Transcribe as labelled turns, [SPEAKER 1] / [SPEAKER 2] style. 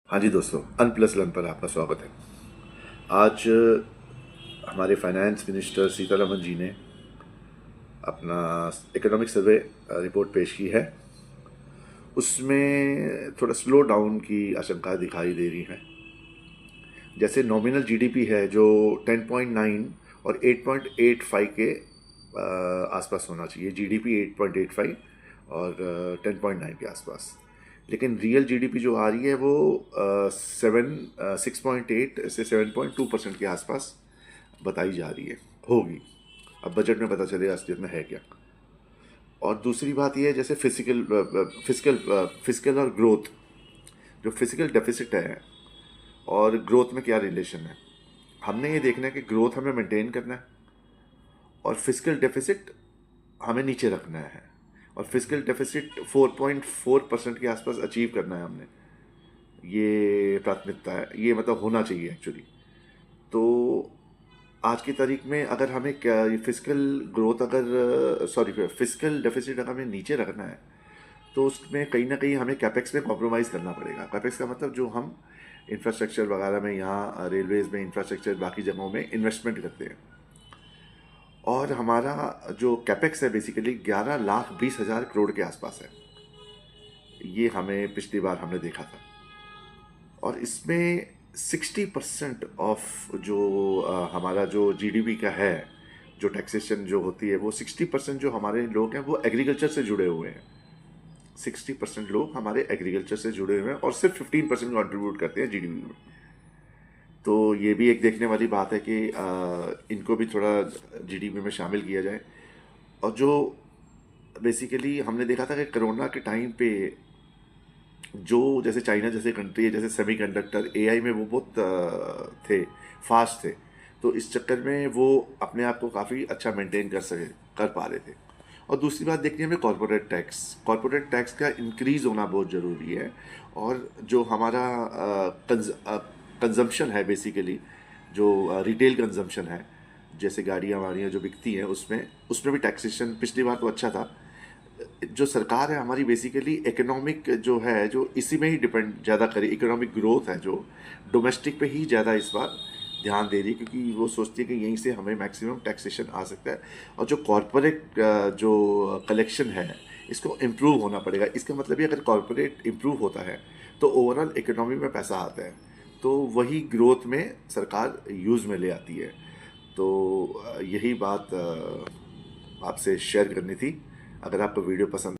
[SPEAKER 1] हाँ जी दोस्तों, अनप्लस लन पर आपका स्वागत है। आज हमारे फाइनेंस मिनिस्टर सीतारमन जी ने अपना इकोनॉमिक सर्वे रिपोर्ट पेश की है। उसमें थोड़ा स्लो डाउन की आशंका दिखाई दे रही है। जैसे नॉमिनल जीडीपी है जो 10.9 और 8.85 के आसपास होना चाहिए। जीडीपी 8.85 और 10.9 के आसपास। लेकिन रियल जीडीपी जो आ रही है वो 6.8 से 7.2% के आसपास बताई जा रही है, होगी। अब बजट में पता चलेगा असलियत में है क्या। और दूसरी बात यह है, जैसे फिजिकल और ग्रोथ, जो फिजिकल डेफिसिट है और ग्रोथ में क्या रिलेशन है। हमने ये देखना है कि ग्रोथ हमें मेंटेन करना है और फिजिकल डेफिसिट हमें नीचे रखना है। और फिजिकल डेफिसिट 4.4% के आसपास अचीव करना है हमने। ये प्राथमिकता है, ये मतलब होना चाहिए एक्चुअली। तो आज की तारीख में अगर हमें क्या फिजिकल ग्रोथ फिजिकल डेफिसिट अगर हमें नीचे रखना है तो उसमें कहीं ना कहीं हमें कैपेक्स में कॉम्प्रोमाइज़ करना पड़ेगा। कैपेक्स का मतलब जो हम इंफ्रास्ट्रक्चर वगैरह में, यहाँ रेलवेज में इंफ्रास्ट्रक्चर, बाकी जगहों में इन्वेस्टमेंट करते हैं। और हमारा जो कैपेक्स है बेसिकली 11,20,000 करोड़ के आसपास है। ये हमें पिछली बार हमने देखा था। और इसमें 60% ऑफ जो हमारा जो जीडीपी का है, जो टैक्सेशन जो होती है, वो 60% जो हमारे लोग हैं वो एग्रीकल्चर से जुड़े हुए हैं। 60% लोग हमारे एग्रीकल्चर से जुड़े हुए हैं और सिर्फ 15% कंट्रीब्यूट करते हैं जीडीपी में। तो ये भी एक देखने वाली बात है कि इनको भी थोड़ा जीडीपी में शामिल किया जाए। और जो बेसिकली हमने देखा था कि कोरोना के टाइम पे जो, जैसे चाइना जैसे कंट्री है, जैसे सेमीकंडक्टर एआई में वो बहुत थे, फास्ट थे। तो इस चक्कर में वो अपने आप को काफ़ी अच्छा मेंटेन कर पा रहे थे। और दूसरी बात देखनी है हमें कॉरपोरेट टैक्स का इंक्रीज़ होना बहुत ज़रूरी है। और जो हमारा कंजम्पशन है बेसिकली, जो रिटेल कंजम्पशन है, जैसे गाड़ियाँ वाड़ियाँ जो बिकती हैं, उसमें भी टैक्सेशन पिछली बार तो अच्छा था। जो सरकार है हमारी बेसिकली इकोनॉमिक जो है, जो इसी में ही डिपेंड ज़्यादा करी, इकोनॉमिक ग्रोथ है जो डोमेस्टिक पे ही ज़्यादा इस बार ध्यान दे रही है, क्योंकि वो सोचती है कि यहीं से हमें मैक्सिमम टैक्सेशन आ सकता है। और जो कॉरपोरेट जो कलेक्शन है, इसको इम्प्रूव होना पड़ेगा। इसका मतलब ये, अगर कॉरपोरेट इम्प्रूव होता है तो ओवरऑल इकोनॉमी में पैसा आता है, तो वही ग्रोथ में सरकार यूज़ में ले आती है। तो यही बात आपसे शेयर करनी थी। अगर आपको वीडियो पसंद